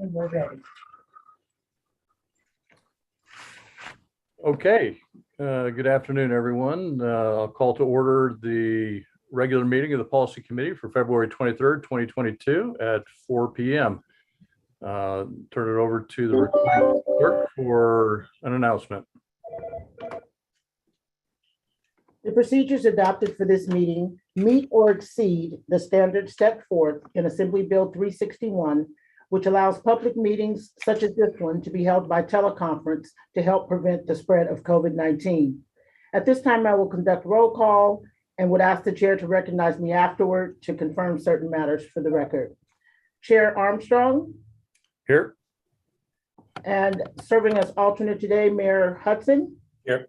And we're ready. Okay, good afternoon, everyone. I'll call to order the regular meeting of the Policy Committee for February 23rd, 2022 at 4 p.m. Turn it over to the recording clerk for an announcement. The procedures adopted for this meeting meet or exceed the standards set forth in Assembly Bill 361, which allows public meetings such as this one to be held by teleconference to help prevent the spread of COVID-19. At this time, I will conduct roll call and would ask the chair to recognize me afterward to confirm certain matters for the record. Chair Armstrong. Here. And serving as alternate today, Mayor Hudson. Here.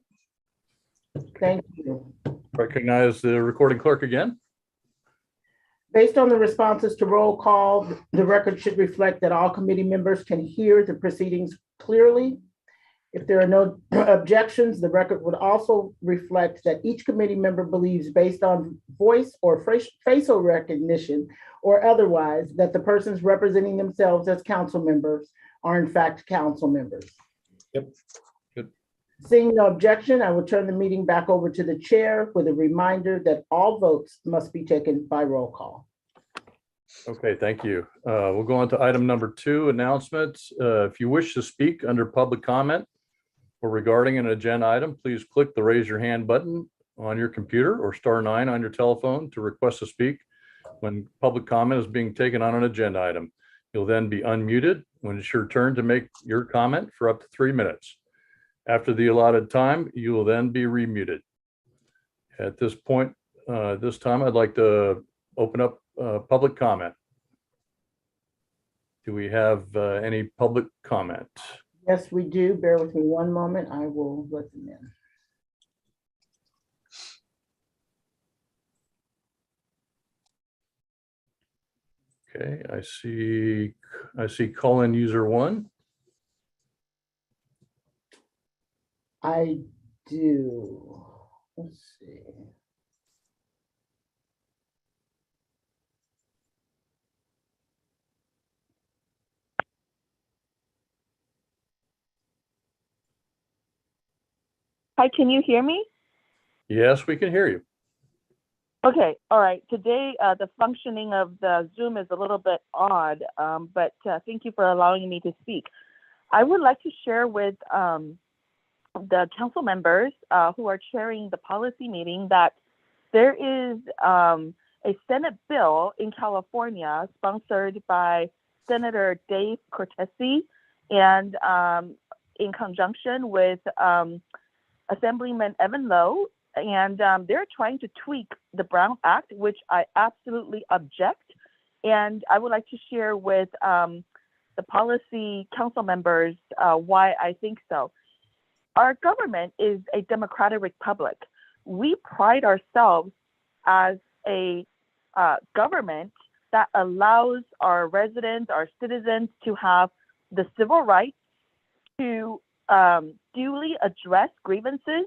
Thank you. Recognize the recording clerk again. Based on the responses to roll call, the record should reflect that all committee members can hear the proceedings clearly. If there are no objections, the record would also reflect that each committee member believes, based on voice or facial recognition or otherwise, that the persons representing themselves as council members are in fact council members. Yep. Good. Seeing no objection, I will turn the meeting back over to the chair with a reminder that all votes must be taken by roll call. Okay, thank you. We'll go on to item number 2, announcements. If you wish to speak under public comment or regarding an agenda item, please click the raise your hand button on your computer or *9 on your telephone to request to speak when public comment is being taken on an agenda item. You'll then be unmuted when it's your turn to make your comment for up to 3 minutes. After the allotted time, you will then be remuted. At this point, this time, I'd like to open up public comment. Do we have any public comment? Yes, we do. Bear with me one moment. I will let them in. Okay, I see call-in user 1. I do. Let's see. Hi, can you hear me? Yes, we can hear you. Okay, all right. Today, the functioning of the Zoom is a little bit odd, but thank you for allowing me to speak. I would like to share with the council members who are chairing the policy meeting that there is a Senate bill in California sponsored by Senator Dave Cortese and in conjunction with Assemblyman Evan Lowe, and they're trying to tweak the Brown Act, which I absolutely object. And I would like to share with the policy council members why I think so. Our government is a democratic republic. We pride ourselves as a government that allows our residents, our citizens to have the civil rights to duly address grievances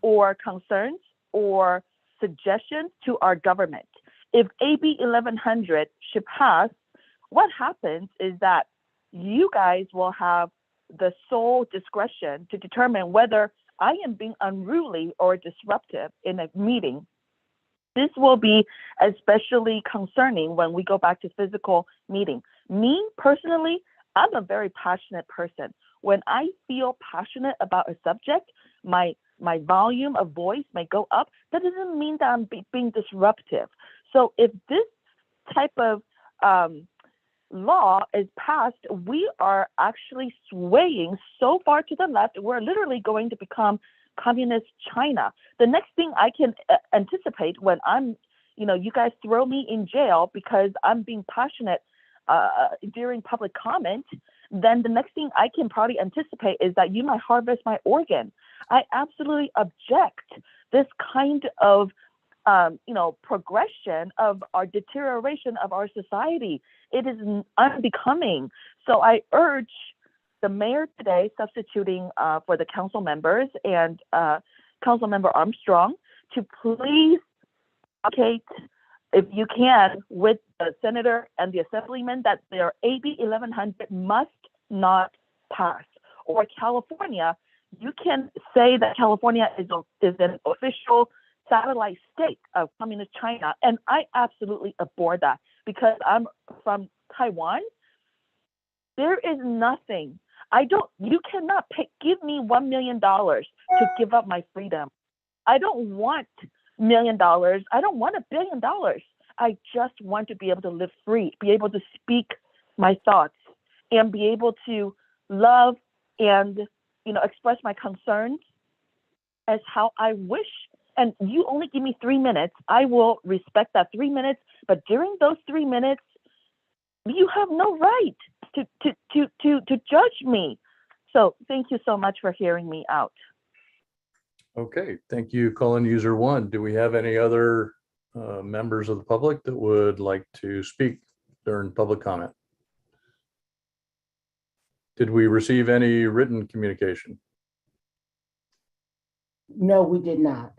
or concerns or suggestions to our government. If AB 1100 should pass, what happens is that you guys will have the sole discretion to determine whether I am being unruly or disruptive in a meeting. This will be especially concerning when we go back to physical meeting. Me, personally, I'm a very passionate person. When I feel passionate about a subject, my volume of voice may go up. That doesn't mean that I'm being disruptive. So if this type of law is passed, we are actually swaying so far to the left, we're literally going to become communist China. The next thing I can anticipate when I'm, you guys throw me in jail because I'm being passionate during public comment, then the next thing I can probably anticipate is that you might harvest my organ. I absolutely object this kind of progression of our deterioration of our society. It is unbecoming. So I urge the mayor today, substituting for the council members and Council Member Armstrong, to please allocate if you can, with the senator and the assemblyman, that their AB 1100 must not pass. Or California, you can say that California is an official satellite state of communist China, and I absolutely abhor that because I'm from Taiwan. There is nothing. You cannot give me $1 million to give up my freedom. I don't want $1 million. I don't want $1 billion. I just want to be able to live free, be able to speak my thoughts, and be able to love and, express my concerns as how I wish. And you only give me 3 minutes. I will respect that 3 minutes. But during those 3 minutes, you have no right to judge me. So thank you so much for hearing me out. Okay, thank you, calling user one. Do we have any other members of the public that would like to speak during public comment? Did we receive any written communication? No, we did not.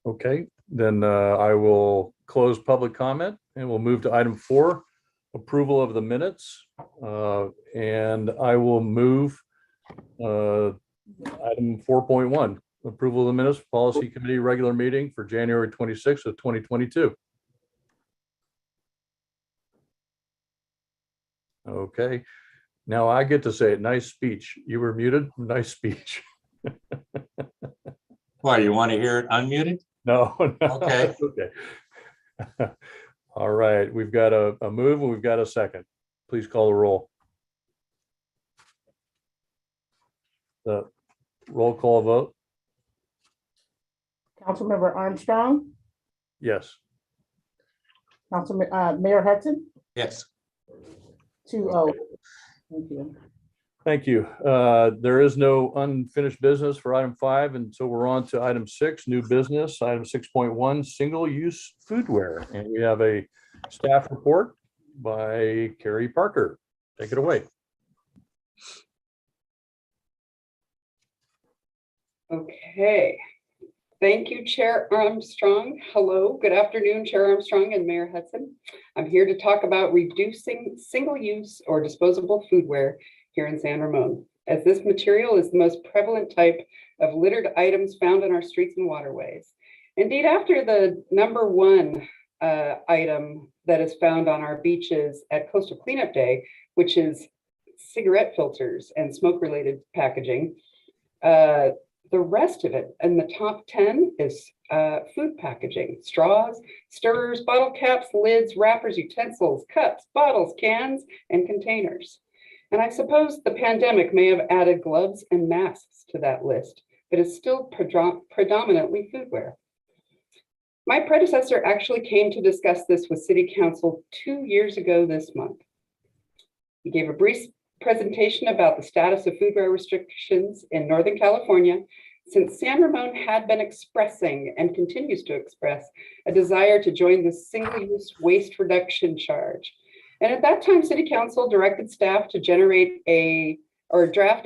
Okay, then I will close public comment and we'll move to item 4, approval of the minutes. And I will move item 4.1, approval of the minutes, policy committee regular meeting for January 26th of 2022. Okay, now I get to say it. Nice speech. You were muted. Nice speech. Why, you want to hear it unmuted? No, no. Okay. Okay. All right, we've got a move and we've got a second. Please call the roll. The roll call vote. Councilmember Armstrong, Yes. Mayor Hudson, Yes. 2-0. Thank you. Thank you. There is no unfinished business for item 5, and so we're on to item 6, new business, item 6.1, single-use foodware. And we have a staff report by Carrie Parker. Take it away. Okay. Thank you, Chair Armstrong. Hello, good afternoon, Chair Armstrong and Mayor Hudson. I'm here to talk about reducing single-use or disposable foodware here in San Ramon, as this material is the most prevalent type of littered items found in our streets and waterways. Indeed, after the #1 item that is found on our beaches at Coastal Cleanup Day, which is cigarette filters and smoke-related packaging, the rest of it in the top 10 is food packaging, straws, stirrers, bottle caps, lids, wrappers, utensils, cups, bottles, cans, and containers. And I suppose the pandemic may have added gloves and masks to that list, but it's still predominantly foodware. My predecessor actually came to discuss this with City Council 2 years ago this month. He gave a brief presentation about the status of foodware restrictions in Northern California, since San Ramon had been expressing and continues to express a desire to join the single-use waste reduction charge. And at that time, City Council directed staff to draft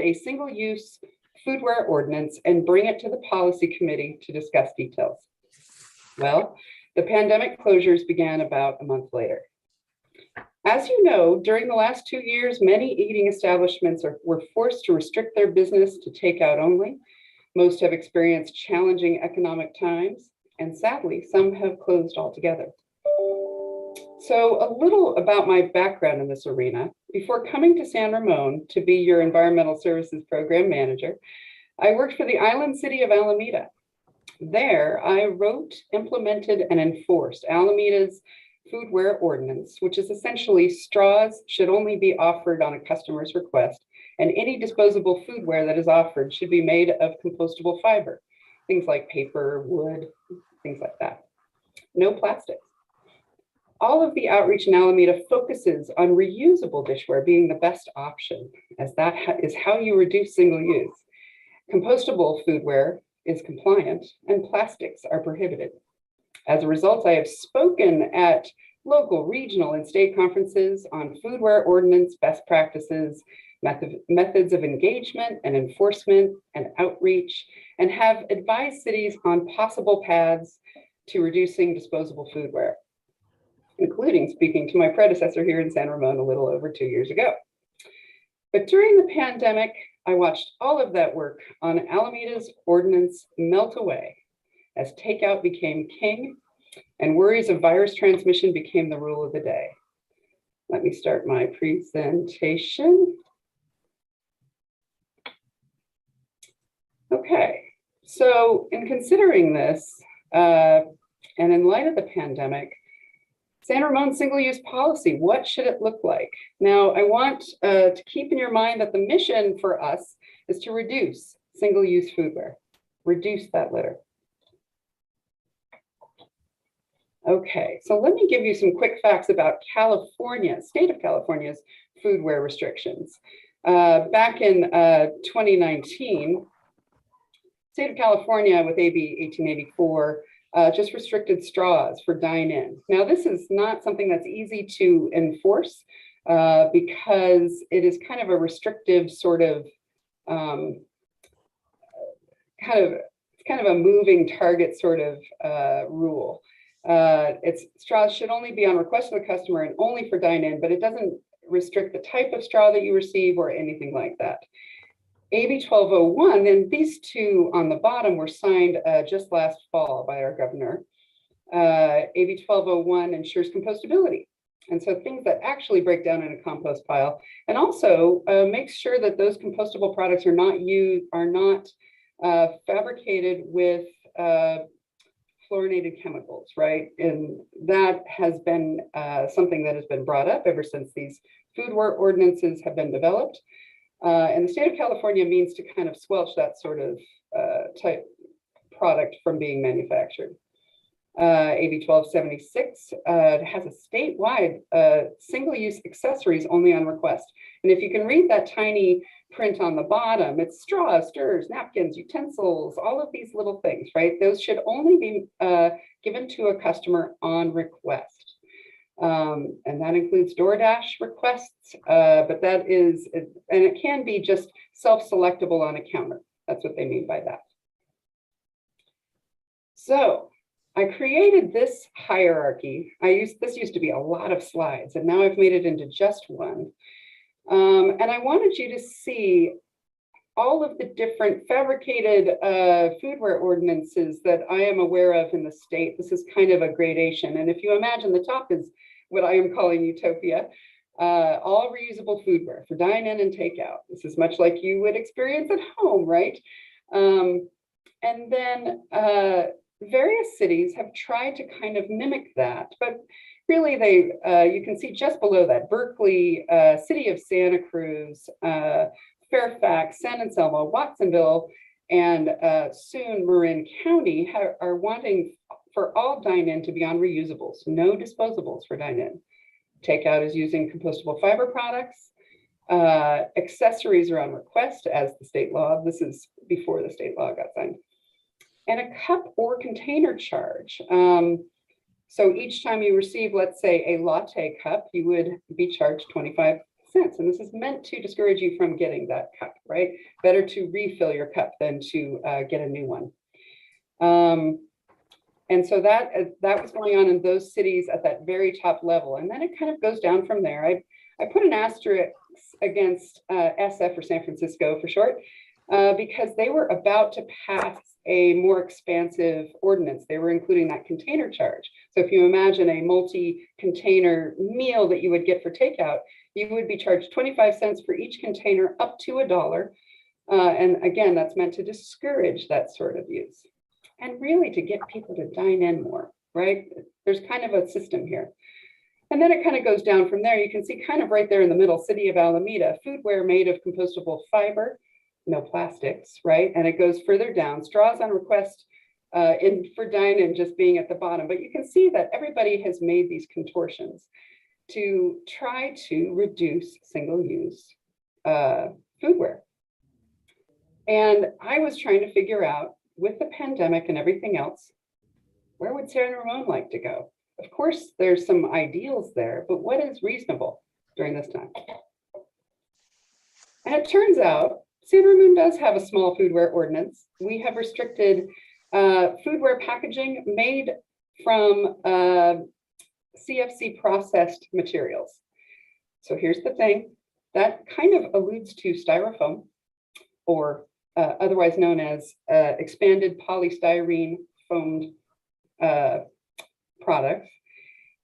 a single-use foodware ordinance and bring it to the policy committee to discuss details. Well, the pandemic closures began about a month later. As you know, during the last 2 years, many eating establishments were forced to restrict their business to takeout only. Most have experienced challenging economic times, and sadly, some have closed altogether. So a little about my background in this arena. Before coming to San Ramon to be your environmental services program manager, I worked for the island city of Alameda. There, I wrote, implemented, and enforced Alameda's foodware ordinance, which is essentially straws should only be offered on a customer's request, and any disposable foodware that is offered should be made of compostable fiber, things like paper, wood, things like that. No plastics. All of the outreach in Alameda focuses on reusable dishware being the best option, as that is how you reduce single use. Compostable foodware is compliant and plastics are prohibited. As a result, I have spoken at local, regional, and state conferences on foodware ordinance best practices, methods of engagement and enforcement and outreach, and have advised cities on possible paths to reducing disposable foodware, including speaking to my predecessor here in San Ramon a little over 2 years ago. But during the pandemic, I watched all of that work on Alameda's ordinance melt away as takeout became king and worries of virus transmission became the rule of the day. Let me start my presentation. Okay, so in considering this, and in light of the pandemic, San Ramon single-use policy, what should it look like? Now, I want to keep in your mind that the mission for us is to reduce single-use foodware, reduce that litter. Okay, so let me give you some quick facts about California, state of California's foodware restrictions. Back in 2019, state of California with AB 1884 just restricted straws for dine-in. Now, this is not something that's easy to enforce because it is kind of a restrictive sort of, kind of a moving target sort of rule. Straws should only be on request of the customer and only for dine-in, but it doesn't restrict the type of straw that you receive or anything like that. AB 1201, and these two on the bottom were signed just last fall by our governor. AB 1201 ensures compostability. And so things that actually break down in a compost pile, and also makes sure that those compostable products are not fabricated with fluorinated chemicals, right? And that has been something that has been brought up ever since these foodware ordinances have been developed. And the state of California means to kind of squelch that sort of type product from being manufactured. AB 1276 has a statewide single-use accessories only on request. And if you can read that tiny print on the bottom, it's straws, stirrers, napkins, utensils, all of these little things, right? Those should only be given to a customer on request. And that includes DoorDash requests, but that is, and it can be just self-selectable on a counter. That's what they mean by that. So I created this hierarchy. This used to be a lot of slides, and now I've made it into just one. And I wanted you to see all of the different fabricated foodware ordinances that I am aware of in the state. This is kind of a gradation. And if you imagine the top is what I am calling utopia, all reusable foodware for dine-in and takeout. This is much like you would experience at home, right? And then various cities have tried to kind of mimic that, but really you can see just below that, Berkeley, City of Santa Cruz, Fairfax, San Anselmo, Watsonville, and soon Marin County are wanting for all dine-in to be on reusables, no disposables for dine-in. Takeout is using compostable fiber products. Accessories are on request as the state law. This is before the state law got signed. And a cup or container charge. So each time you receive, let's say, a latte cup, you would be charged 25 cents. And this is meant to discourage you from getting that cup, right? Better to refill your cup than to get a new one. And so that was going on in those cities at that very top level. And then it kind of goes down from there. I put an asterisk against SF, or San Francisco for short, because they were about to pass a more expansive ordinance. They were including that container charge. So if you imagine a multi-container meal that you would get for takeout, you would be charged 25 cents for each container up to $1. And again, that's meant to discourage that sort of use. And really to get people to dine in more, right? There's kind of a system here. And then it kind of goes down from there. You can see kind of right there in the middle, City of Alameda, foodware made of compostable fiber, no plastics, right? And it goes further down, straws on request for dine-in just being at the bottom. But you can see that everybody has made these contortions to try to reduce single-use foodware. And I was trying to figure out, with the pandemic and everything else, where would San Ramon like to go? Of course, there's some ideals there, but what is reasonable during this time? And it turns out San Ramon does have a small foodware ordinance. We have restricted foodware packaging made from CFC processed materials. So here's the thing, that kind of alludes to styrofoam, or otherwise known as expanded polystyrene foamed products.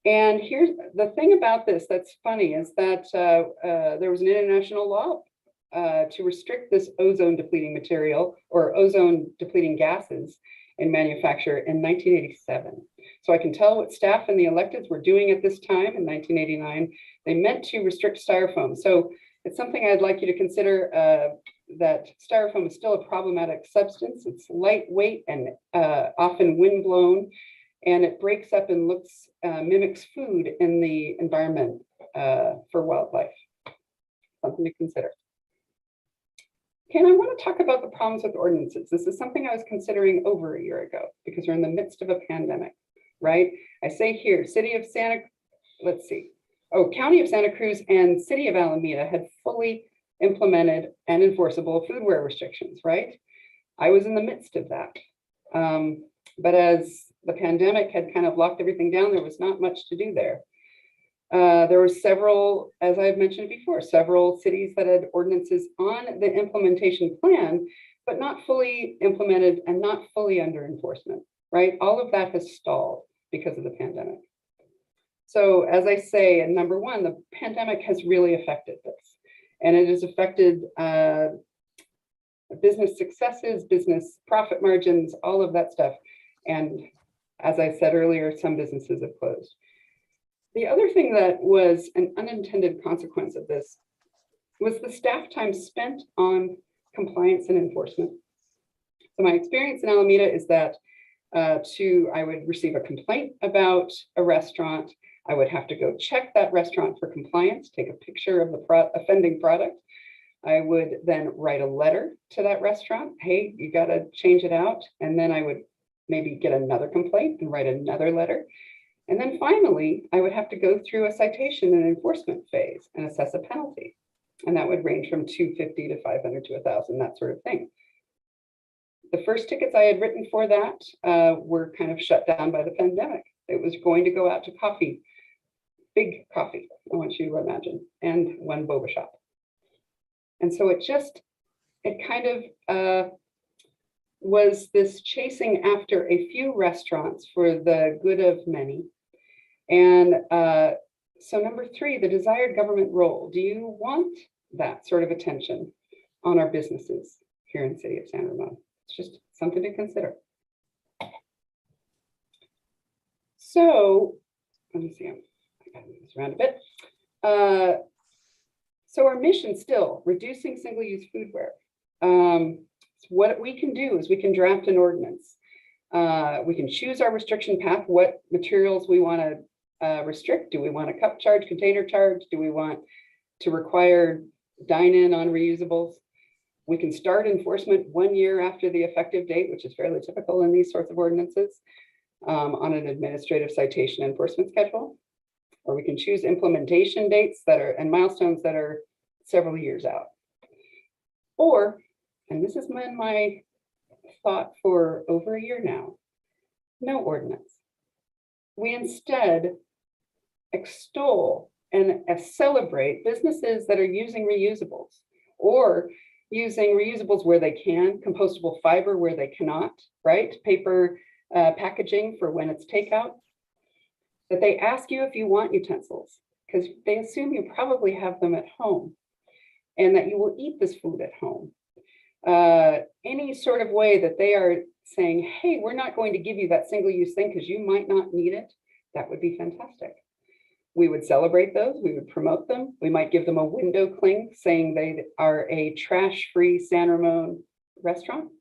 And here's the thing about this that's funny is that there was an international law to restrict this ozone depleting material or ozone depleting gases in manufacture in 1987. So I can tell what staff and the electeds were doing at this time in 1989. They meant to restrict styrofoam. So it's something I'd like you to consider, that styrofoam is still a problematic substance. It's lightweight and often windblown, and it breaks up and mimics food in the environment for wildlife. Something to consider. Okay, and I want to talk about the problems with ordinances. This is something I was considering over a year ago because we're in the midst of a pandemic, right? I say here, County of Santa Cruz and City of Alameda had fully implemented and enforceable foodware restrictions, right? I was in the midst of that. But as the pandemic had kind of locked everything down, there was not much to do there. There were several, as I've mentioned before, several cities that had ordinances on the implementation plan, but not fully implemented and not fully under enforcement, right? All of that has stalled because of the pandemic. So as I say, and number one, the pandemic has really affected this, and it has affected business successes, business profit margins, all of that stuff. And as I said earlier, some businesses have closed. The other thing that was an unintended consequence of this was the staff time spent on compliance and enforcement. So my experience in Alameda is that I would receive a complaint about a restaurant. I would have to go check that restaurant for compliance, take a picture of the offending product. I would then write a letter to that restaurant. Hey, you got to change it out. And then I would maybe get another complaint and write another letter. And then finally, I would have to go through a citation and enforcement phase and assess a penalty. And that would range from $250 to $500 to $1,000, that sort of thing. The first tickets I had written for that were kind of shut down by the pandemic. It was going to go out to coffee, big coffee, I want you to imagine, and one boba shop. And so it kind of was this chasing after a few restaurants for the good of many. And so number three, the desired government role. Do you want that sort of attention on our businesses here in the city of San Ramon? It's just something to consider. So let me see, I gotta move this around a bit. So our mission still, reducing single-use foodware. What we can do is we can draft an ordinance. We can choose our restriction path, what materials we want to restrict. Do we want a cup charge, container charge? Do we want to require dine-in on reusables? We can start enforcement 1 year after the effective date, which is fairly typical in these sorts of ordinances, on an administrative citation enforcement schedule. Or we can choose implementation dates and milestones that are several years out. Or, and this has been my thought for over a year now, no ordinance. We instead extol and celebrate businesses that are using reusables, or using reusables where they can, compostable fiber where they cannot, right? Paper packaging for when it's takeout. That they ask you if you want utensils, because they assume you probably have them at home and that you will eat this food at home. Any sort of way that they are saying, hey, we're not going to give you that single-use thing because you might not need it, that would be fantastic. We would celebrate those, we would promote them. We might give them a window cling saying they are a trash-free San Ramon restaurant.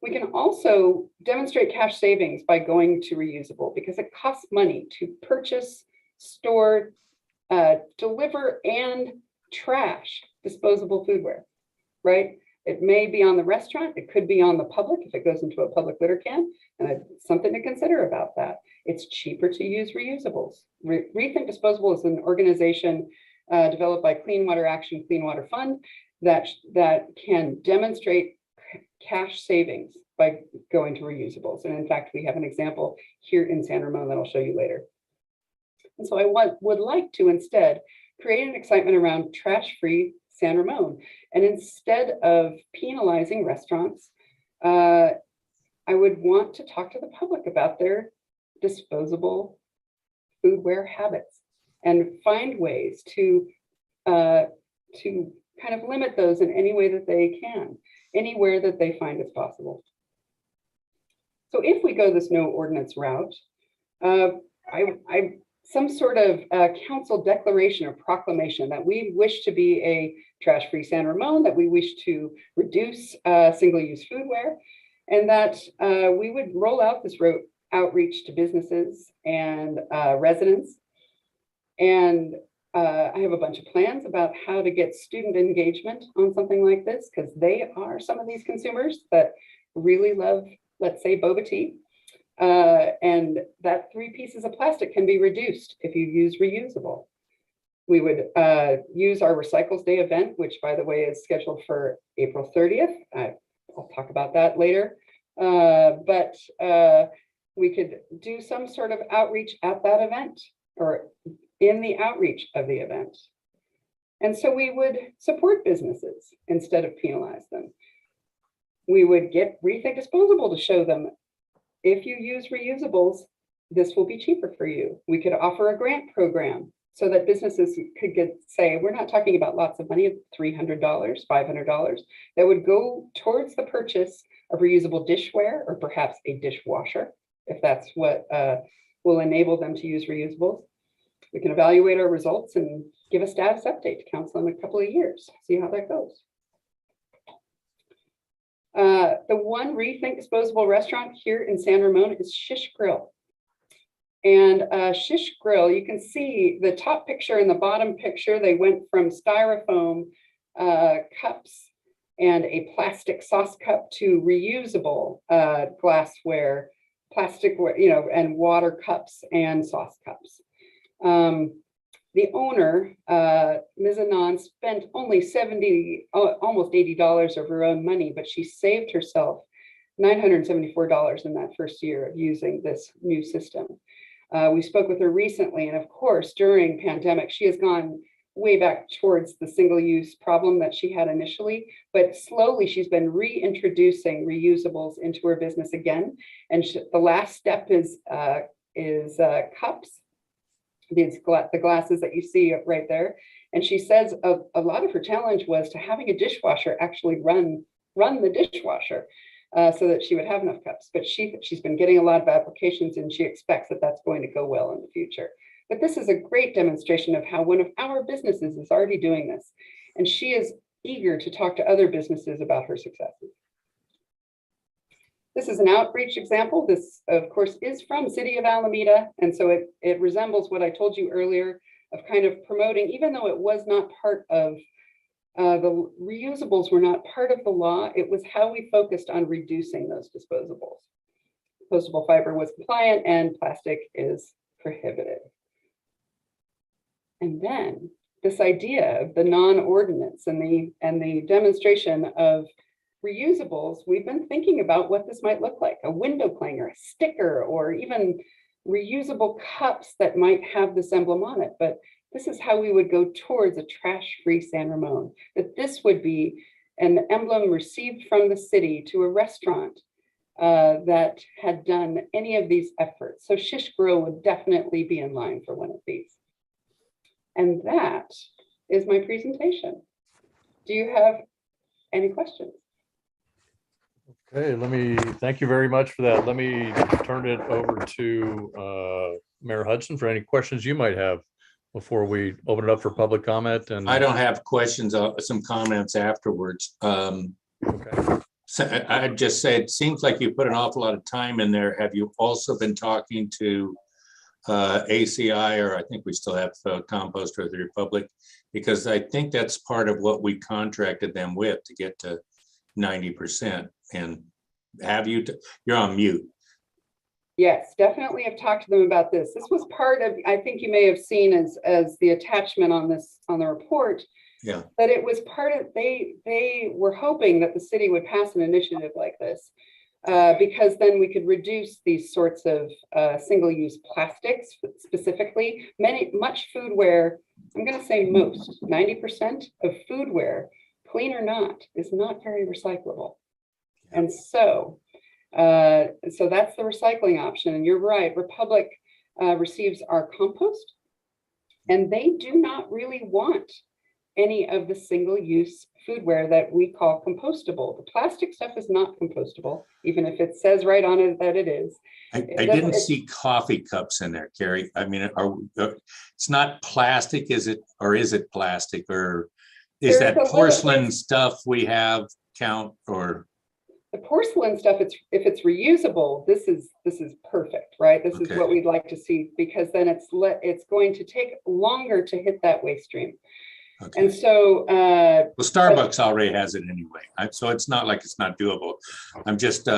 We can also demonstrate cash savings by going to reusable, because it costs money to purchase, store, deliver, and trash disposable foodware, right? It may be on the restaurant, it could be on the public if it goes into a public litter can, and something to consider about that. It's cheaper to use reusables. Rethink Disposable is an organization developed by Clean Water Action, Clean Water Fund that can demonstrate cash savings by going to reusables. And in fact, we have an example here in San Ramon that I'll show you later. And so I would like to instead create an excitement around trash-free San Ramon. And instead of penalizing restaurants, I would want to talk to the public about their disposable foodware habits and find ways to kind of limit those in any way that they can, anywhere that they find is possible. So if we go this no ordinance route, some sort of council declaration or proclamation that we wish to be a trash-free San Ramon, that we wish to reduce single-use foodware, and that we would roll out this outreach to businesses and residents. And I have a bunch of plans about how to get student engagement on something like this, because they are some of these consumers that really love, let's say, boba tea. And that 3 pieces of plastic can be reduced if you use reusable. We would use our Recycles Day event, which, by the way, is scheduled for April 30th. I'll talk about that later. But we could do some sort of outreach at that event or in the outreach of the event. And so we would support businesses instead of penalize them. We would get Rethink Disposable to show them, if you use reusables, this will be cheaper for you. We could offer a grant program so that businesses could say, we're not talking about lots of money, $300, $500, that would go towards the purchase of reusable dishware or perhaps a dishwasher, if that's what will enable them to use reusables. We can evaluate our results and give a status update to council in a couple of years, see how that goes. The one Rethink Disposable restaurant here in San Ramon is Shish Grill. And Shish Grill, you can see the top picture and the bottom picture, they went from styrofoam cups and a plastic sauce cup to reusable glassware, plasticware, and water cups and sauce cups. The owner, Ms. Anand, spent only almost $80 of her own money, but she saved herself $974 in that first year of using this new system. We spoke with her recently, and of course, during pandemic, she has gone way back towards the single-use problem that she had initially, but slowly she's been reintroducing reusables into her business again. And the last step is cups. The glasses that you see right there. And she says a lot of her challenge was to having a dishwasher actually run the dishwasher so that she would have enough cups. But she's been getting a lot of applications, and she expects that that's going to go well in the future. But this is a great demonstration of how one of our businesses is already doing this. And she is eager to talk to other businesses about her successes. This is an outreach example. This, of course, is from City of Alameda. And so it resembles what I told you earlier of kind of promoting, even though it was not part of, the reusables were not part of the law, it was how we focused on reducing those disposables. Disposable fiber was compliant and plastic is prohibited. And then this idea of the non-ordinance and the demonstration of reusables, we've been thinking about what this might look like, a window clanger, a sticker, or even reusable cups that might have this emblem on it. But this is how we would go towards a trash-free San Ramon, that this would be an emblem received from the city to a restaurant that had done any of these efforts. So Shish Grill would definitely be in line for one of these. And that is my presentation. Do you have any questions? Okay, thank you very much for that. Let me turn it over to Mayor Hudson for any questions you might have before we open it up for public comment. And I don't have questions, some comments afterwards. okay. So I'd just say, it seems like you put an awful lot of time in there. Have you also been talking to ACI, or I think we still have Compost for the Republic? Because I think that's part of what we contracted them with to get to 90%. And have you, you're on mute. Yes, definitely have talked to them about this. This was part of, I think you may have seen as the attachment on the report, Yeah. That it was part of, they were hoping that the city would pass an initiative like this, because then we could reduce these sorts of single-use plastics specifically. Much foodware, I'm going to say most, 90% of foodware, clean or not, is not very recyclable. And so that's the recycling option. And you're right, Republic receives our compost, and they do not really want any of the single-use foodware that we call compostable. The plastic stuff is not compostable, even if it says right on it that it is. I didn't see coffee cups in there, Carrie. I mean, it's not plastic, is it? Or is it plastic? Or is that porcelain stuff we have count? Or the porcelain stuff, if it's reusable, this is perfect, right? This is what we'd like to see, because then it's going to take longer to hit that waste stream. Okay. And so, well, Starbucks already has it anyway, so it's not like it's not doable. I'm just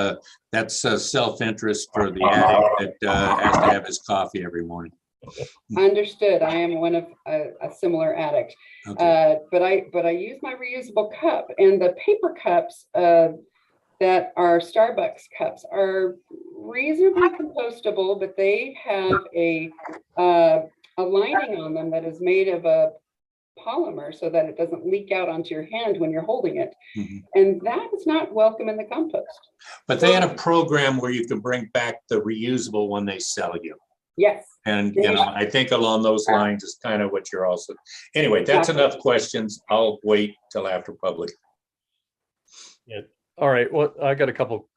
that's self-interest for the addict that has to have his coffee every morning. Understood. I am one of a similar addict, but I use my reusable cup, and the paper cups that are Starbucks cups are reasonably compostable, but they have a lining on them that is made of a polymer so that it doesn't leak out onto your hand when you're holding it. And that is not welcome in the compost. But they had a program where you can bring back the reusable when they sell you. Yes. And you know, I think along those lines is kind of what you're also. Anyway, that's enough questions. I'll wait till after public. Yeah. All right. Well, I got a couple,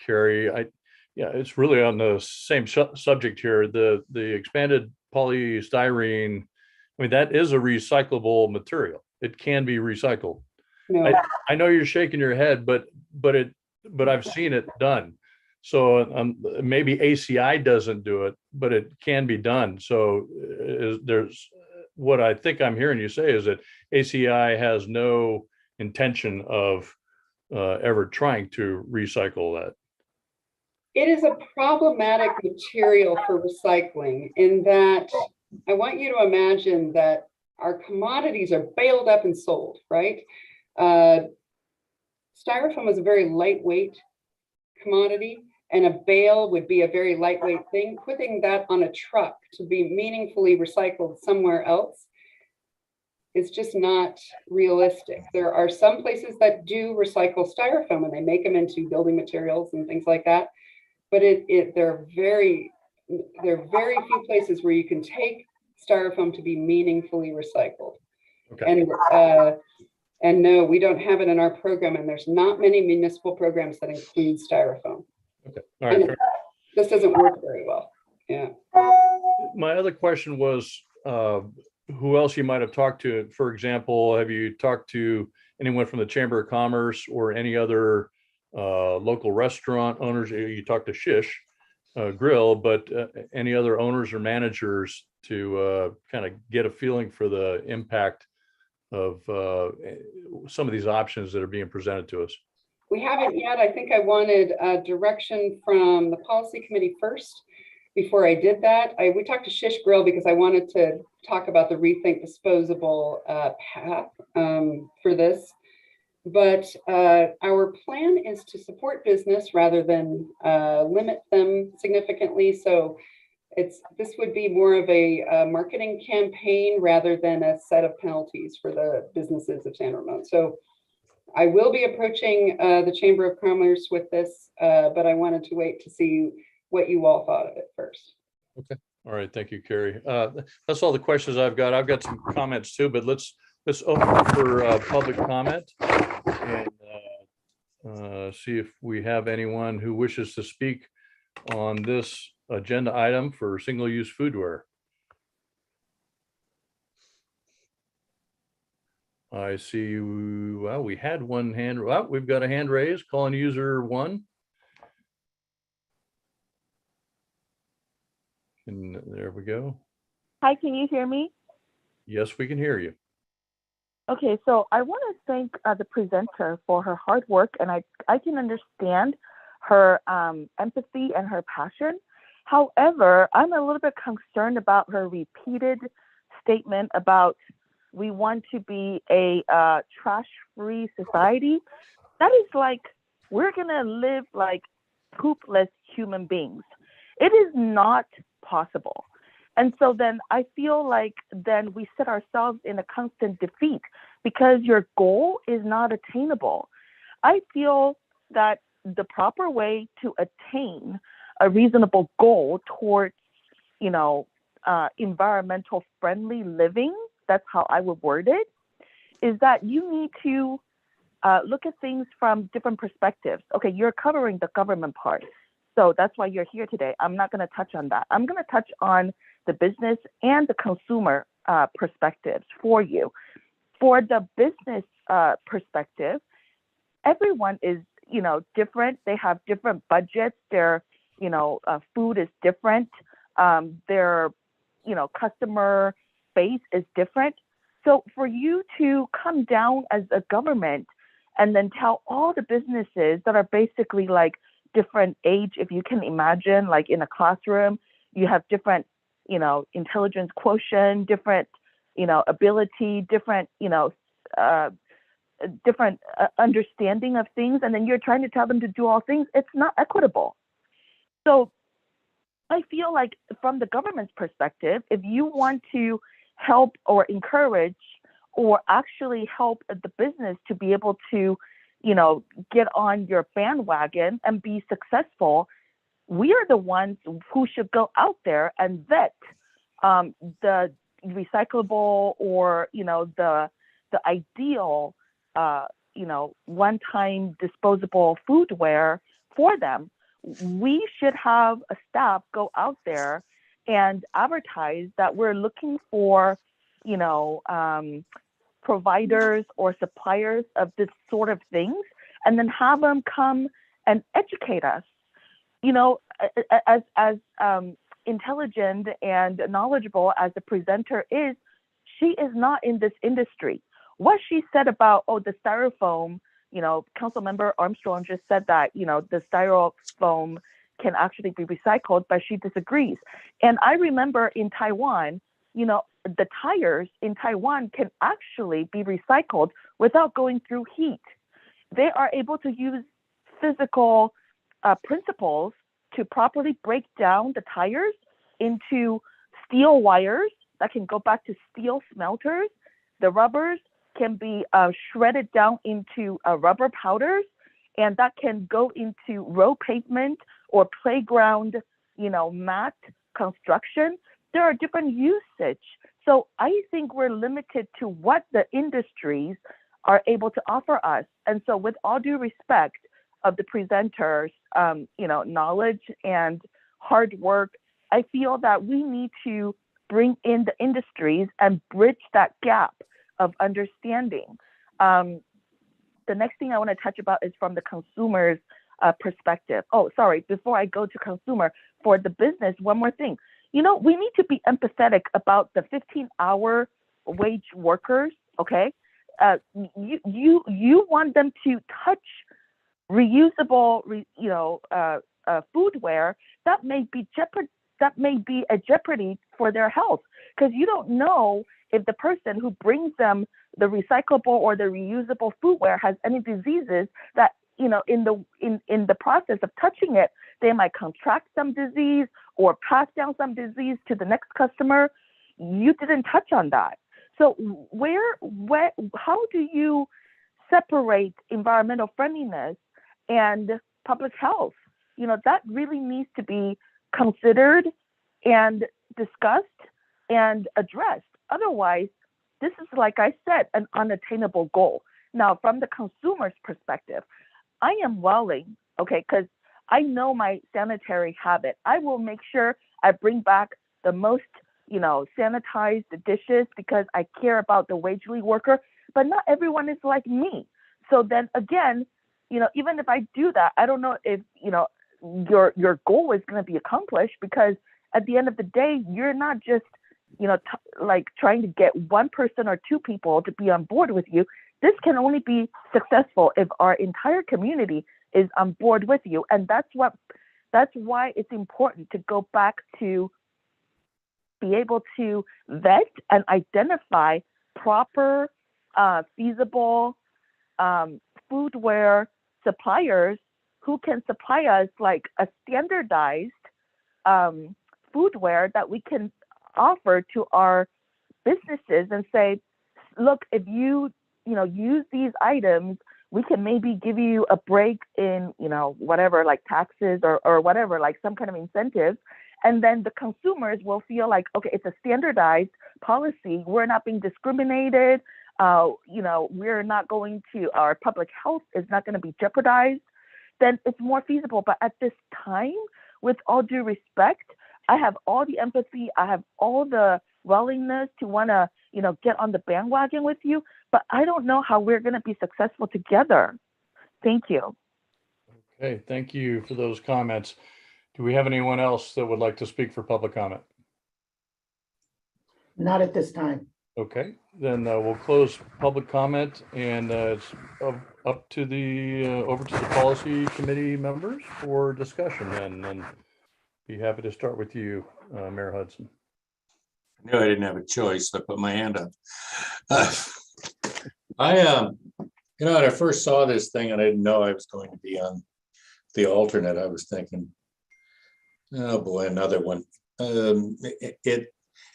Carrie. Yeah, it's really on the same subject here. The expanded polystyrene. I mean, that is a recyclable material. It can be recycled. No. I know you're shaking your head, but I've seen it done. So maybe ACI doesn't do it, but it can be done. So there's what I think I'm hearing you say is that ACI has no intention of ever trying to recycle that. It is a problematic material for recycling in that I want you to imagine that our commodities are baled up and sold, right? Styrofoam is a very lightweight commodity, and a bale would be a very lightweight thing. Putting that on a truck to be meaningfully recycled somewhere else is just not realistic. There are some places that do recycle Styrofoam, and they make them into building materials and things like that. But there are very few places where you can take Styrofoam to be meaningfully recycled. Okay. And no, we don't have it in our program, and there's not many municipal programs that include Styrofoam. Okay. All right. This doesn't work very well. Yeah. My other question was who else you might have talked to. For example, have you talked to anyone from the Chamber of Commerce or any other local restaurant owners? You talked to Shish Grill, but any other owners or managers to kind of get a feeling for the impact of some of these options that are being presented to us? We haven't yet. I think I wanted direction from the policy committee first before I did that. We talked to Shish Grill because I wanted to talk about the Rethink Disposable path for this. But our plan is to support business rather than limit them significantly. So this would be more of a marketing campaign rather than a set of penalties for the businesses of San Ramon. So I will be approaching the Chamber of Commerce with this, but I wanted to wait to see what you all thought of it first. Okay. All right. Thank you, Carrie. That's all the questions I've got. I've got some comments too, but let's open for public comment and see if we have anyone who wishes to speak on this agenda item for single-use foodware. I see, well, we had one hand, well, we've got a hand raised, calling user 1. And there we go. Hi, can you hear me? Yes, we can hear you. Okay, so I want to thank the presenter for her hard work, and I can understand her empathy and her passion. However, I'm a little bit concerned about her repeated statement about we want to be a trash-free society, that is like, we're gonna live like poopless human beings. It is not possible. And so then I feel like then we set ourselves in a constant defeat because your goal is not attainable. I feel that the proper way to attain a reasonable goal towards, environmental friendly living, that's how I would word it, is that you need to look at things from different perspectives. Okay, you're covering the government part. So that's why you're here today. I'm not going to touch on that. I'm going to touch on the business and the consumer perspectives for you. For the business perspective, everyone is, different. They have different budgets. Their, food is different. Their, customer base is different. So for you to come down as a government and then tell all the businesses that are basically like different age, if you can imagine, like in a classroom, you have different, intelligence quotient, different, ability, different, different understanding of things, and then you're trying to tell them to do all things. It's not equitable. So I feel like from the government's perspective, if you want to help or encourage or actually help the business to be able to, get on your bandwagon and be successful, we are the ones who should go out there and vet the recyclable or, the ideal, one-time disposable foodware for them. We should have a staff go out there and advertise that we're looking for, providers or suppliers of this sort of things, and then have them come and educate us. As intelligent and knowledgeable as the presenter is, she is not in this industry. What she said about, the Styrofoam, Councilmember Armstrong just said that, the Styrofoam can actually be recycled, but she disagrees. And I remember in Taiwan, the tires in Taiwan can actually be recycled without going through heat. They are able to use physical principles to properly break down the tires into steel wires that can go back to steel smelters. The rubbers can be shredded down into rubber powders, and that can go into road pavement or playground, mat construction. There are different usage. So I think we're limited to what the industries are able to offer us. And so with all due respect of the presenters, knowledge and hard work, I feel that we need to bring in the industries and bridge that gap of understanding. The next thing I want to touch about is from the consumer's perspective. Oh, sorry, before I go to consumer, for the business, one more thing. We need to be empathetic about the 15-hour wage workers, okay? You want them to touch reusable, foodware that may be a jeopardy for their health, because you don't know if the person who brings them the recyclable or the reusable foodware has any diseases that, in the process of touching it, they might contract some disease or pass down some disease to the next customer. You didn't touch on that. So how do you separate environmental friendliness and public health? That really needs to be considered and discussed and addressed. Otherwise, this is, like I said, an unattainable goal. Now, from the consumer's perspective, I am willing, okay, because I know my sanitary habit. I will make sure I bring back the most, sanitized dishes because I care about the wage-lead worker, but not everyone is like me. So then again, even if I do that, I don't know if, your goal is going to be accomplished, because at the end of the day, you're not just, trying to get one person or two people to be on board with you. This can only be successful if our entire community is on board with you. And that's why it's important to go back to be able to vet and identify proper, feasible foodware suppliers who can supply us like a standardized foodware that we can offer to our businesses and say, look, if you use these items, we can maybe give you a break in, whatever, like taxes or whatever, like some kind of incentive. And then the consumers will feel like, okay, it's a standardized policy. We're not being discriminated. We're not going to, our public health is not going to be jeopardized. Then it's more feasible. But at this time, with all due respect, I have all the empathy. I have all the willingness to want to, get on the bandwagon with you. But I don't know how we're going to be successful together. Thank you. Okay, thank you for those comments. Do we have anyone else that would like to speak for public comment? Not at this time. Okay, then we'll close public comment, and it's up to the over to the policy committee members for discussion. And be happy to start with you, Mayor Hudson. I knew I didn't have a choice, so I put my hand up. When I first saw this thing and I didn't know I was going to be on the alternate, I was thinking, oh boy, another one. And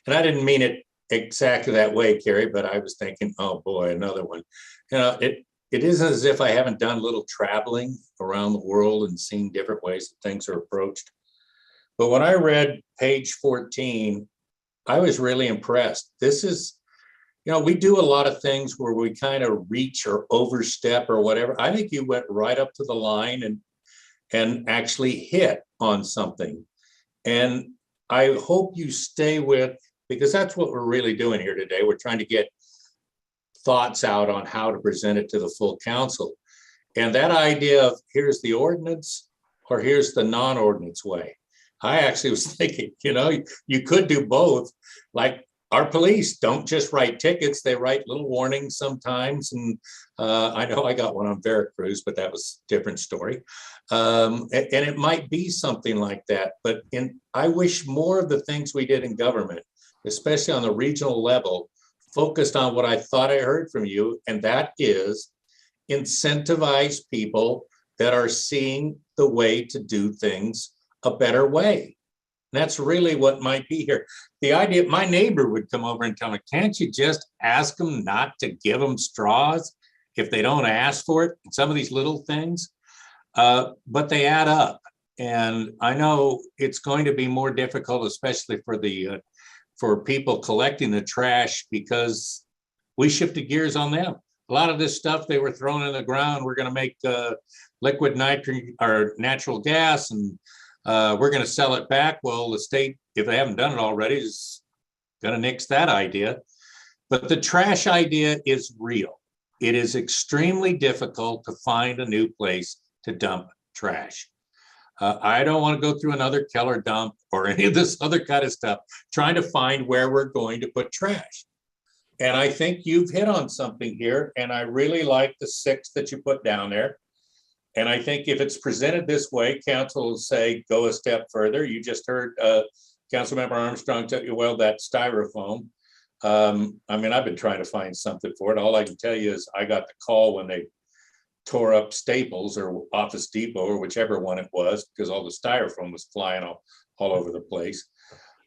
I didn't mean it exactly that way, Carrie, but I was thinking, oh boy, another one. It isn't as if I haven't done a little traveling around the world and seen different ways that things are approached. But when I read page 14, I was really impressed. This is, we do a lot of things where we kind of reach or overstep or whatever. I think you went right up to the line and actually hit on something. And I hope you stay with, because that's what we're really doing here today. We're trying to get thoughts out on how to present it to the full council. And that idea of here's the ordinance or here's the non-ordinance way. I actually was thinking, you could do both. Like our police don't just write tickets, they write little warnings sometimes. And I know I got one on Veracruz, but that was a different story. And it might be something like that. But I wish more of the things we did in government, especially on the regional level, focused on what I thought I heard from you, and that is incentivize people that are seeing the way to do things a better way. And that's really what might be here. The idea, my neighbor would come over and tell me, can't you just ask them not to give them straws if they don't ask for it? Some of these little things, but they add up. And I know it's going to be more difficult, especially for people collecting the trash, because we shifted gears on them. A lot of this stuff they were throwing in the ground, we're going to make liquid nitrogen or natural gas, and we're going to sell it back. Well, the state, if they haven't done it already, is going to nix that idea. But the trash idea is real. It is extremely difficult to find a new place to dump trash. I don't want to go through another Keller dump or any of this other kind of stuff, trying to find where we're going to put trash. And I think you've hit on something here, and I really like the 6 that you put down there. And I think if it's presented this way, council will say, go a step further. You just heard Councilmember Armstrong tell you, well, that styrofoam. I've been trying to find something for it. All I can tell you is I got the call when they tore up Staples or Office Depot or whichever one it was, because all the styrofoam was flying all over the place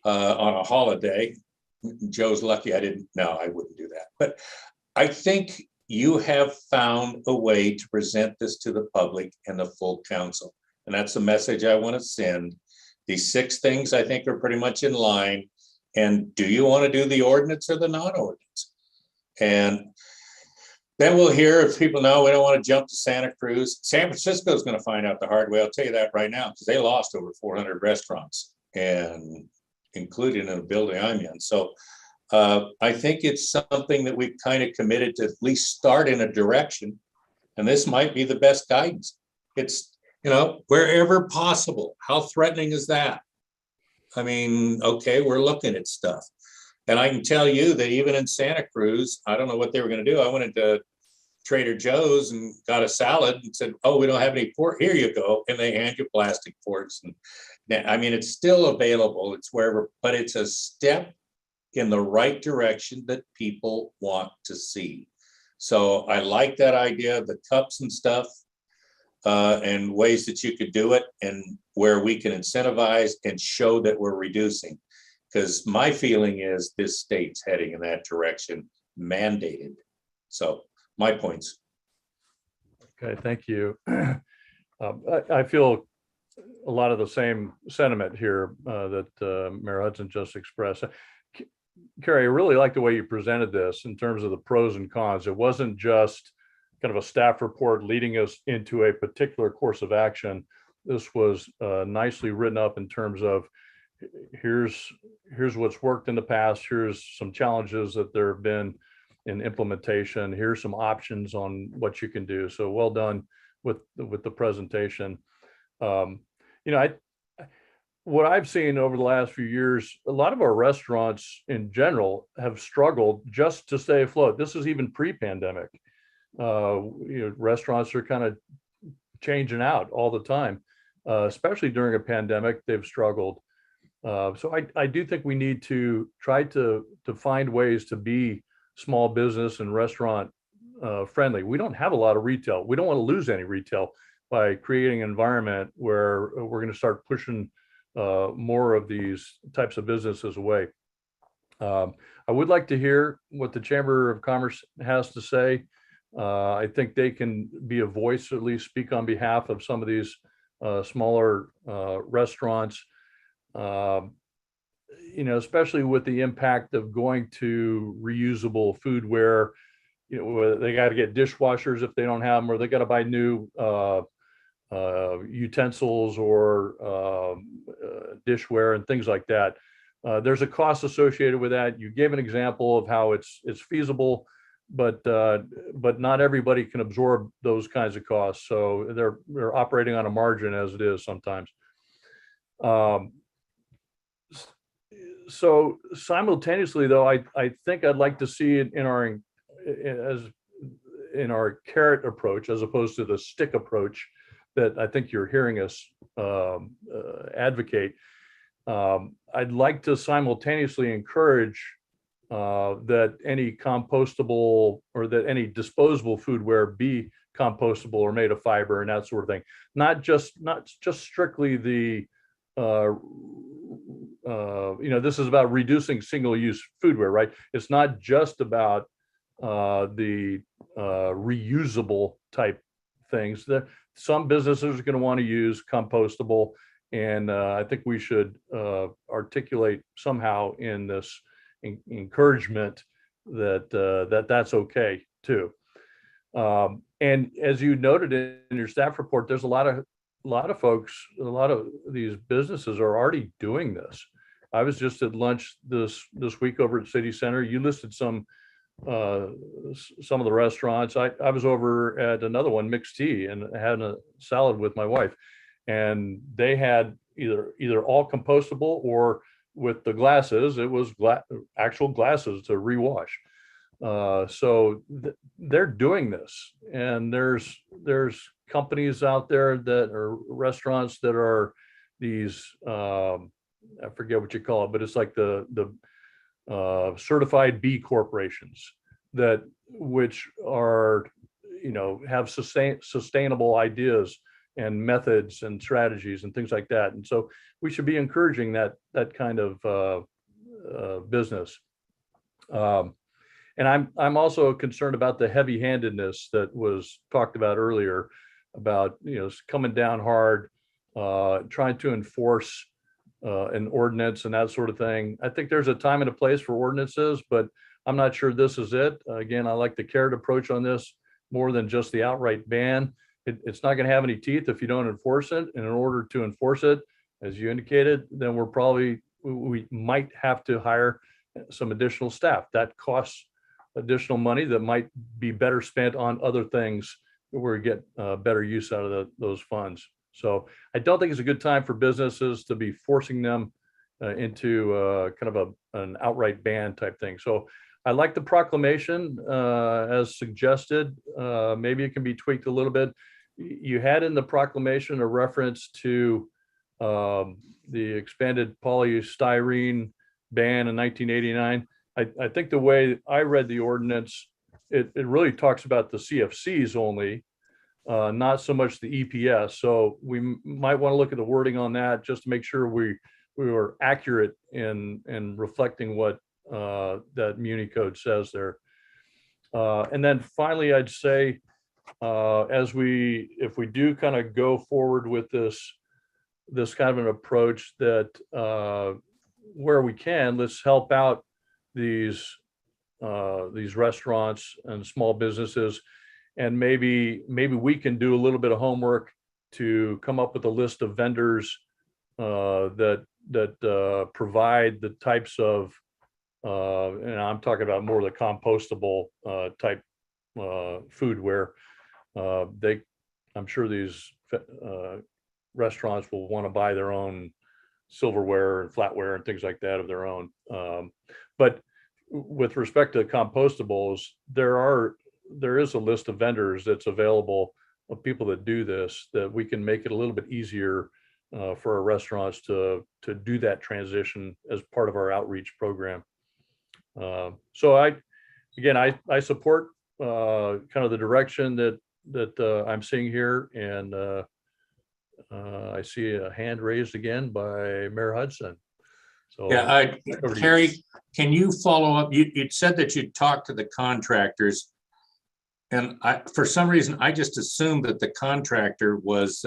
on a holiday. Joe's lucky I wouldn't do that. But I think you have found a way to present this to the public and the full council. And that's the message I want to send. These 6 things I think are pretty much in line. And do you want to do the ordinance or the non-ordinance? And then we'll hear if people know we don't want to jump to Santa Cruz. San Francisco is going to find out the hard way. I'll tell you that right now, because they lost over 400 restaurants, and including in a building I'm in. So I think it's something that we've kind of committed to at least start in a direction. And this might be the best guidance. It's, wherever possible. How threatening is that? Okay, we're looking at stuff. And I can tell you that even in Santa Cruz, I don't know what they were going to do. I went into Trader Joe's and got a salad and said, oh, we don't have any pork. Here you go. And they hand you plastic forks. And it's still available. It's wherever, but it's a step in the right direction that people want to see. So I like that idea, the cups and stuff, and ways that you could do it and where we can incentivize and show that we're reducing. Because my feeling is this state's heading in that direction, mandated. So my points. Okay, thank you. I feel a lot of the same sentiment here that Mayor Hudson just expressed. Carrie, I really like the way you presented this in terms of the pros and cons. It wasn't just kind of a staff report leading us into a particular course of action. This was nicely written up in terms of here's what's worked in the past. Here's some challenges that there have been in implementation. Here's some options on what you can do. So well done with the presentation. What I've seen over the last few years, a lot of our restaurants in general have struggled just to stay afloat. This is even pre-pandemic. Restaurants are kind of changing out all the time, especially during a pandemic. They've struggled. So I do think we need to try to find ways to be small business and restaurant friendly. We don't have a lot of retail. We don't want to lose any retail by creating an environment where we're going to start pushing more of these types of businesses away. I would like to hear what the Chamber of Commerce has to say. I think they can be a voice, at least speak on behalf of some of these smaller restaurants, especially with the impact of going to reusable foodware. They got to get dishwashers if they don't have them, or they got to buy new utensils or dishware and things like that. There's a cost associated with that. You gave an example of how it's feasible, but not everybody can absorb those kinds of costs. So they're operating on a margin as it is sometimes. So simultaneously, though, I think I'd like to see it in our carrot approach as opposed to the stick approach that I think you're hearing us advocate. I'd like to simultaneously encourage that any compostable or that any disposable foodware be compostable or made of fiber and that sort of thing. Not just strictly the this is about reducing single-use foodware, right? It's not just about the reusable type things. That some businesses are going to want to use compostable, and I think we should articulate somehow in this encouragement that that's okay too. And as you noted in your staff report, there's a lot of folks, a lot of these businesses are already doing this. I was just at lunch this week over at City Center. You listed some of the restaurants. I was over at another one, Mixed Tea, and had a salad with my wife, and they had either all compostable or with the glasses, it was actual glasses to rewash. So they're doing this, and there's companies out there that are restaurants that are these I forget what you call it, but it's like the certified B corporations which are have sustainable ideas and methods and strategies and things like that. And so we should be encouraging that kind of business. And I'm also concerned about the heavy-handedness that was talked about earlier, about coming down hard, trying to enforce an ordinance and that sort of thing. I think there's a time and a place for ordinances, but I'm not sure this is it. Again, I like the carrot approach on this more than just the outright ban. It's not going to have any teeth if you don't enforce it. And in order to enforce it, as you indicated, then we might have to hire some additional staff. That costs additional money that might be better spent on other things where we get better use out of those funds. So I don't think it's a good time for businesses to be forcing them into kind of an outright ban type thing. So I like the proclamation as suggested. Maybe it can be tweaked a little bit. You had in the proclamation a reference to the expanded polystyrene ban in 1989. I think the way I read the ordinance, it really talks about the CFCs only, not so much the EPS. So we might want to look at the wording on that just to make sure we were accurate in reflecting what that Muni code says there. And then finally, I'd say, if we do kind of go forward with this kind of an approach, that where we can, let's help out these restaurants and small businesses, and maybe we can do a little bit of homework to come up with a list of vendors that provide the types of, and I'm talking about more of the compostable type foodware. I'm sure these restaurants will want to buy their own silverware and flatware and things like that of their own. But with respect to compostables, there is a list of vendors that's available of people that do this, that we can make it a little bit easier for our restaurants to do that transition as part of our outreach program. So I support kind of the direction that I'm seeing here, and I see a hand raised again by Mayor Hudson. So Yeah, Carrie, can you follow up? You said that you talked to the contractors, and for some reason, I just assumed that the contractor was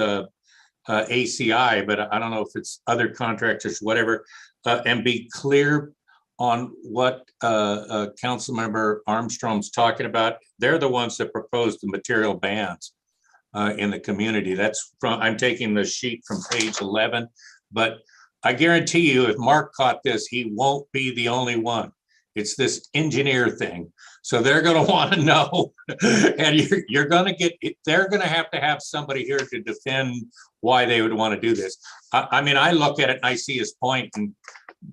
ACI, but I don't know if it's other contractors, whatever, and be clear on what Councilmember Armstrong's talking about. They're the ones that proposed the material bans in the community. I'm taking the sheet from page 11, but I guarantee you, if Mark caught this, he won't be the only one. It's this engineer thing. So they're going to want to know, and you're going to get, they're going to have somebody here to defend why they would want to do this. I mean, I look at it and I see his point, and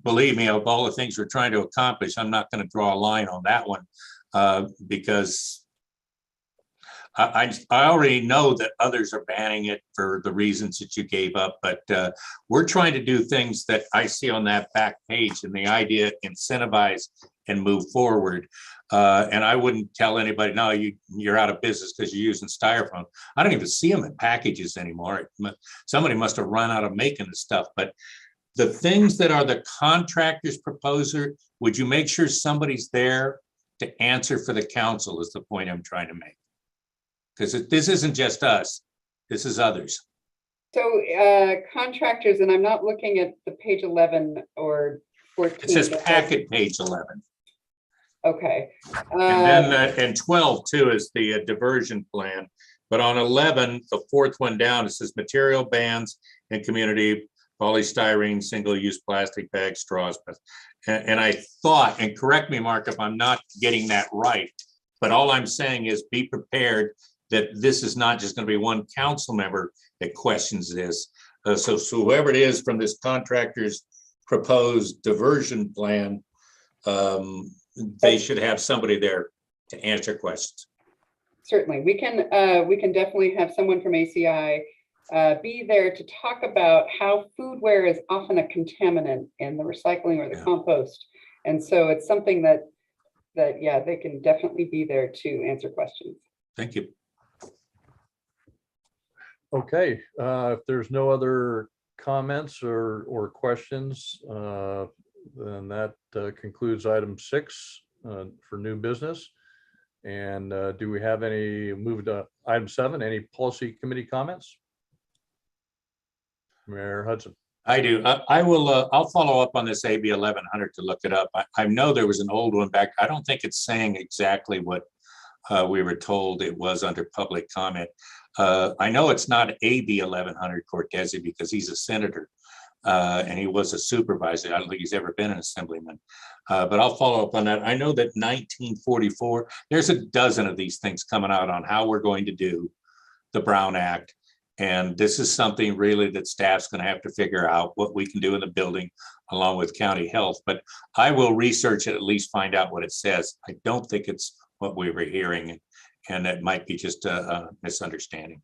believe me, of all the things we're trying to accomplish, I'm not going to draw a line on that one because I already know that others are banning it for the reasons that you gave up, but we're trying to do things that I see on that back page, and the idea incentivize and move forward. And I wouldn't tell anybody, no, you're out of business because you're using Styrofoam. I don't even see them in packages anymore. Somebody must have run out of making the stuff. But the things that are the contractor's proposer, would you make sure somebody's there to answer for the council, is the point I'm trying to make. Because this isn't just us, this is others. So contractors, and I'm not looking at the page 11 or 14. It says packet page 11. Okay. And then and 12 too is the diversion plan. But on 11, the fourth one down, it says material bans in community, polystyrene, single-use plastic bags, straws. And I thought, and correct me, Mark, if I'm not getting that right, but all I'm saying is be prepared that this is not just going to be one council member that questions this. So whoever it is from this contractor's proposed diversion plan, they should have somebody there to answer questions. Certainly, we can definitely have someone from ACI be there to talk about how foodware is often a contaminant in the recycling or the compost, and so it's something that yeah, they can definitely be there to answer questions. Thank you. Okay, if there's no other comments or questions, then that concludes item 6 for new business. And do we have any, move to item 7, any policy committee comments? Mayor Hudson. I do. I will. I'll follow up on this AB 1100 to look it up. I know there was an old one back. I don't think it's saying exactly what we were told it was under public comment. I know it's not AB 1100 Cortese because he's a senator and he was a supervisor. I don't think he's ever been an assemblyman, but I'll follow up on that. I know that 1944, there's a dozen of these things coming out on how we're going to do the Brown Act. And this is something really that staff's going to have to figure out what we can do in the building along with county health. But I will research it, at least find out what it says. I don't think it's what we were hearing, and it might be just a misunderstanding.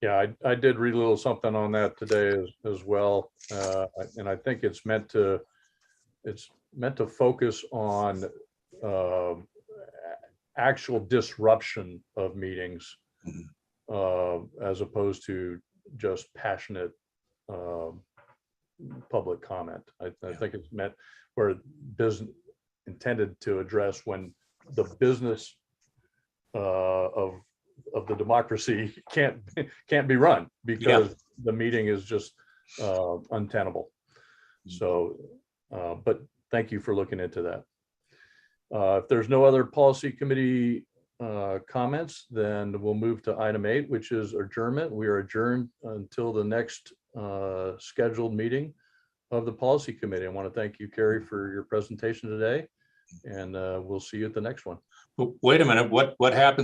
Yeah, I did read a little something on that today as well. And I think it's meant to it's meant to focus on actual disruption of meetings as opposed to just passionate public comment. I think it's meant where business intended to address when the business of the democracy can't be run because the meeting is just untenable. So, but thank you for looking into that. If there's no other policy committee comments, then we'll move to item 8, which is adjournment. We are adjourned until the next scheduled meeting of the policy committee. I want to thank you, Carrie, for your presentation today, and we'll see you at the next one. Wait a minute, what happens